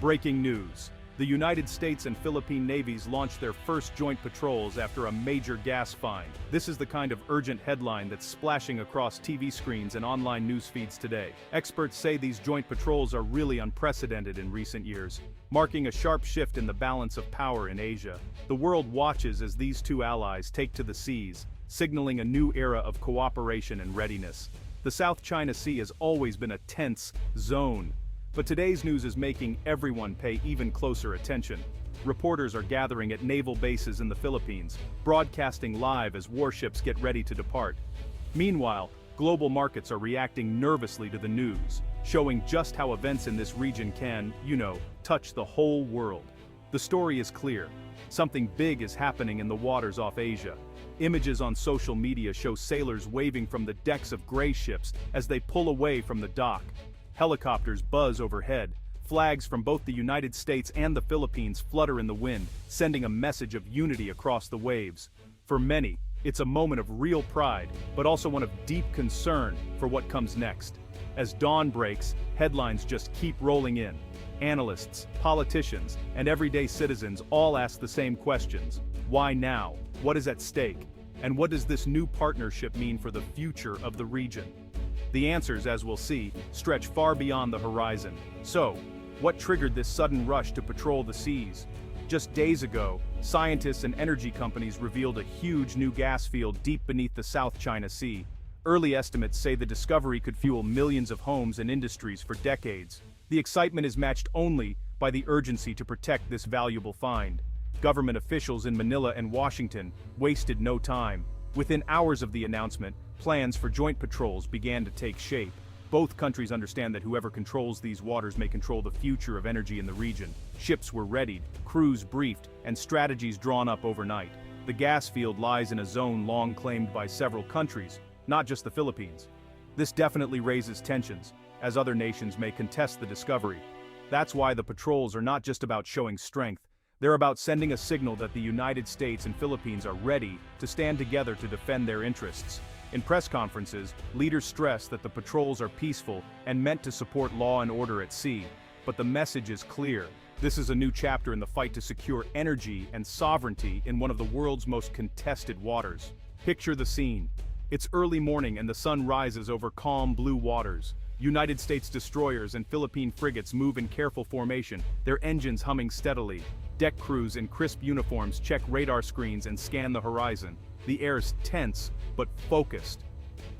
Breaking news. The United States and Philippine navies launched their first joint patrols after a major gas find. This is the kind of urgent headline that's splashing across TV screens and online news feeds today. Experts say these joint patrols are really unprecedented in recent years, marking a sharp shift in the balance of power in Asia. The world watches as these two allies take to the seas, signaling a new era of cooperation and readiness. The South China Sea has always been a tense zone, but today's news is making everyone pay even closer attention. Reporters are gathering at naval bases in the Philippines, broadcasting live as warships get ready to depart. Meanwhile, global markets are reacting nervously to the news, showing just how events in this region can, touch the whole world. The story is clear. Something big is happening in the waters off Asia. Images on social media show sailors waving from the decks of gray ships as they pull away from the dock. Helicopters buzz overhead, flags from both the United States and the Philippines flutter in the wind, sending a message of unity across the waves. For many, it's a moment of real pride, but also one of deep concern for what comes next. As dawn breaks, headlines just keep rolling in. Analysts, politicians, and everyday citizens all ask the same questions. Why now? What is at stake? And what does this new partnership mean for the future of the region? The answers, as we'll see, stretch far beyond the horizon. So, what triggered this sudden rush to patrol the seas? Just days ago, scientists and energy companies revealed a huge new gas field deep beneath the South China Sea. Early estimates say the discovery could fuel millions of homes and industries for decades. The excitement is matched only by the urgency to protect this valuable find. Government officials in Manila and Washington wasted no time. Within hours of the announcement, plans for joint patrols began to take shape. Both countries understand that whoever controls these waters may control the future of energy in the region. Ships were readied, crews briefed, and strategies drawn up overnight. The gas field lies in a zone long claimed by several countries, not just the Philippines. This definitely raises tensions, as other nations may contest the discovery. That's why the patrols are not just about showing strength. They're about sending a signal that the United States and Philippines are ready to stand together to defend their interests. In press conferences, leaders stress that the patrols are peaceful and meant to support law and order at sea. But the message is clear. This is a new chapter in the fight to secure energy and sovereignty in one of the world's most contested waters. Picture the scene. It's early morning and the sun rises over calm blue waters. United States destroyers and Philippine frigates move in careful formation, their engines humming steadily. Deck crews in crisp uniforms check radar screens and scan the horizon. The air's tense, but focused.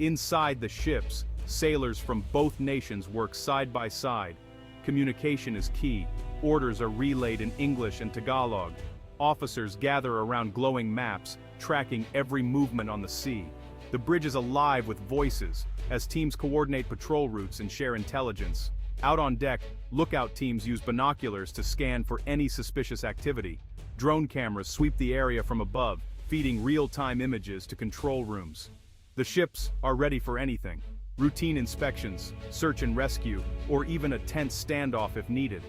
Inside the ships, sailors from both nations work side by side. Communication is key. Orders are relayed in English and Tagalog. Officers gather around glowing maps, tracking every movement on the sea. The bridge is alive with voices, as teams coordinate patrol routes and share intelligence. Out on deck, lookout teams use binoculars to scan for any suspicious activity. Drone cameras sweep the area from above, feeding real-time images to control rooms. The ships are ready for anything. Routine inspections, search and rescue, or even a tense standoff if needed.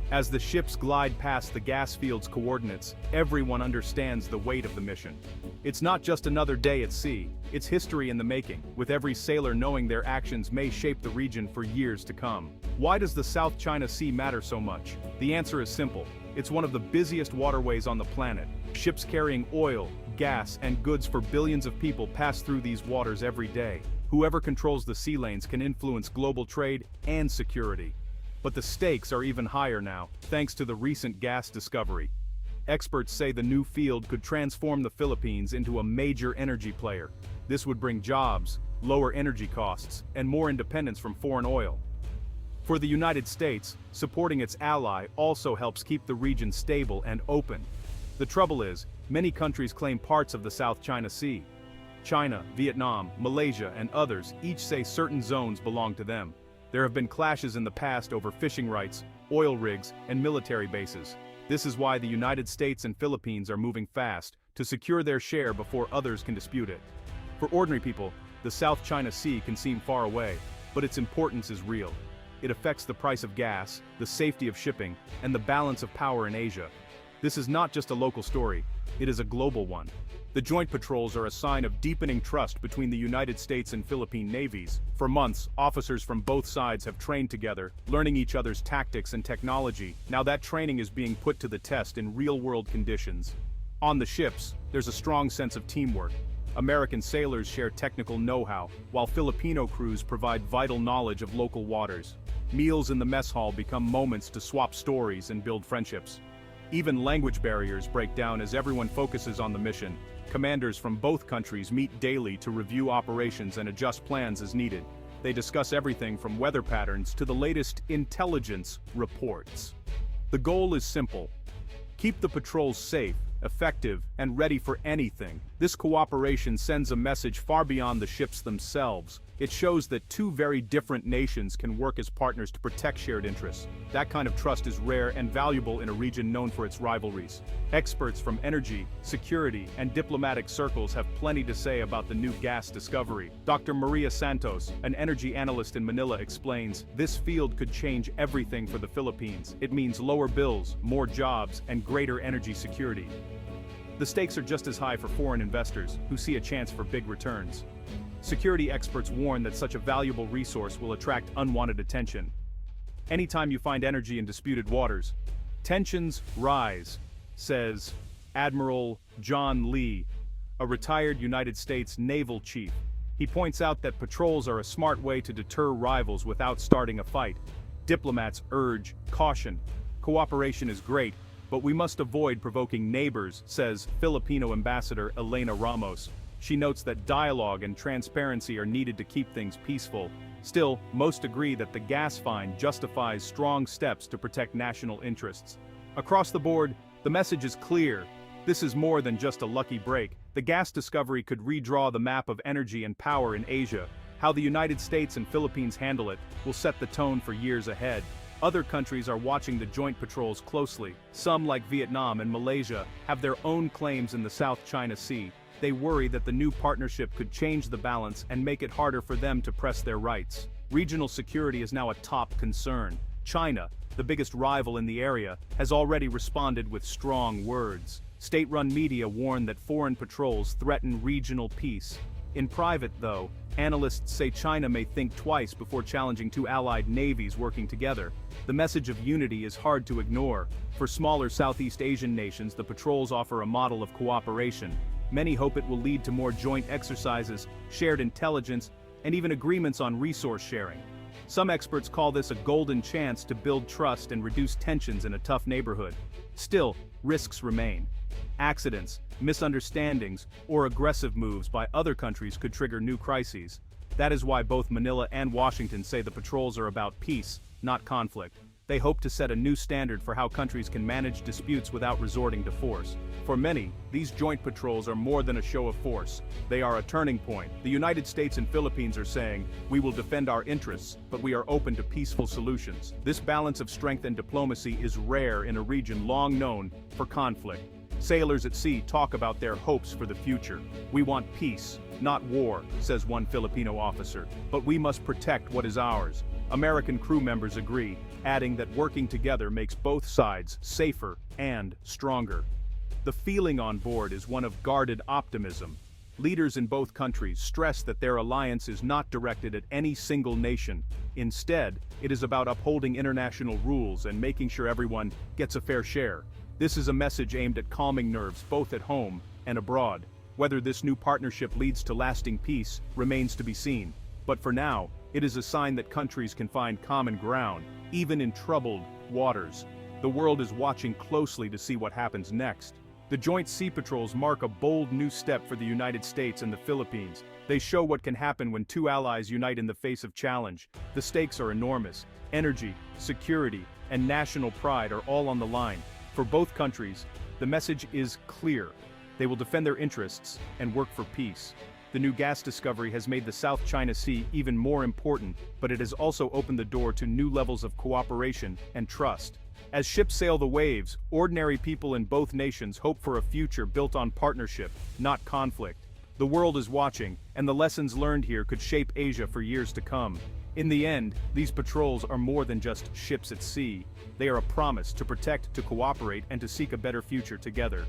As the ships glide past the gas field's coordinates, everyone understands the weight of the mission. It's not just another day at sea, it's history in the making, with every sailor knowing their actions may shape the region for years to come. Why does the South China Sea matter so much? The answer is simple. It's one of the busiest waterways on the planet. Ships carrying oil, gas, and goods for billions of people pass through these waters every day. Whoever controls the sea lanes can influence global trade and security. But the stakes are even higher now, thanks to the recent gas discovery. Experts say the new field could transform the Philippines into a major energy player. This would bring jobs, lower energy costs, and more independence from foreign oil. For the United States, supporting its ally also helps keep the region stable and open. The trouble is, many countries claim parts of the South China Sea. China, Vietnam, Malaysia, and others each say certain zones belong to them. There have been clashes in the past over fishing rights, oil rigs, and military bases. This is why the United States and Philippines are moving fast to secure their share before others can dispute it. For ordinary people, the South China Sea can seem far away, but its importance is real. It affects the price of gas, the safety of shipping, and the balance of power in Asia. This is not just a local story, it is a global one. The joint patrols are a sign of deepening trust between the United States and Philippine navies. For months, officers from both sides have trained together, learning each other's tactics and technology. Now that training is being put to the test in real-world conditions. On the ships, there's a strong sense of teamwork. American sailors share technical know-how, while Filipino crews provide vital knowledge of local waters. Meals in the mess hall become moments to swap stories and build friendships. Even language barriers break down as everyone focuses on the mission. Commanders from both countries meet daily to review operations and adjust plans as needed. They discuss everything from weather patterns to the latest intelligence reports. The goal is simple: keep the patrols safe, effective, and ready for anything. This cooperation sends a message far beyond the ships themselves. It shows that two very different nations can work as partners to protect shared interests. That kind of trust is rare and valuable in a region known for its rivalries. Experts from energy, security, and diplomatic circles have plenty to say about the new gas discovery. Dr. Maria Santos, an energy analyst in Manila, explains, "This field could change everything for the Philippines. It means lower bills, more jobs, and greater energy security." The stakes are just as high for foreign investors, who see a chance for big returns. Security experts warn that such a valuable resource will attract unwanted attention. Anytime you find energy in disputed waters, tensions rise, says Admiral John Lee, a retired United States naval chief. He points out that patrols are a smart way to deter rivals without starting a fight. Diplomats urge caution. Cooperation is great, but we must avoid provoking neighbors, says Filipino Ambassador Elena Ramos. She notes that dialogue and transparency are needed to keep things peaceful. Still, most agree that the gas find justifies strong steps to protect national interests. Across the board, the message is clear. This is more than just a lucky break. The gas discovery could redraw the map of energy and power in Asia. How the United States and Philippines handle it will set the tone for years ahead. Other countries are watching the joint patrols closely. Some, like Vietnam and Malaysia, have their own claims in the South China Sea. They worry that the new partnership could change the balance and make it harder for them to press their rights. Regional security is now a top concern. China, the biggest rival in the area, has already responded with strong words. State-run media warn that foreign patrols threaten regional peace. In private, though, analysts say China may think twice before challenging two allied navies working together. The message of unity is hard to ignore. For smaller Southeast Asian nations, the patrols offer a model of cooperation. Many hope it will lead to more joint exercises, shared intelligence, and even agreements on resource sharing. Some experts call this a golden chance to build trust and reduce tensions in a tough neighborhood. Still, risks remain. Accidents, misunderstandings, or aggressive moves by other countries could trigger new crises. That is why both Manila and Washington say the patrols are about peace, not conflict. They hope to set a new standard for how countries can manage disputes without resorting to force. For many, these joint patrols are more than a show of force. They are a turning point. The United States and Philippines are saying, "We will defend our interests, but we are open to peaceful solutions." This balance of strength and diplomacy is rare in a region long known for conflict. Sailors at sea talk about their hopes for the future. "We want peace, not war," says one Filipino officer, "but we must protect what is ours." American crew members agree, adding that working together makes both sides safer and stronger. The feeling on board is one of guarded optimism. Leaders in both countries stress that their alliance is not directed at any single nation. Instead, it is about upholding international rules and making sure everyone gets a fair share. This is a message aimed at calming nerves both at home and abroad. Whether this new partnership leads to lasting peace remains to be seen. But for now, it is a sign that countries can find common ground, even in troubled waters. The world is watching closely to see what happens next. The joint sea patrols mark a bold new step for the United States and the Philippines. They show what can happen when two allies unite in the face of challenge. The stakes are enormous. Energy, security, and national pride are all on the line. For both countries, the message is clear. They will defend their interests and work for peace. The new gas discovery has made the South China Sea even more important, but it has also opened the door to new levels of cooperation and trust. As ships sail the waves, ordinary people in both nations hope for a future built on partnership, not conflict. The world is watching, and the lessons learned here could shape Asia for years to come. In the end, these patrols are more than just ships at sea. They are a promise to protect, to cooperate, and to seek a better future together.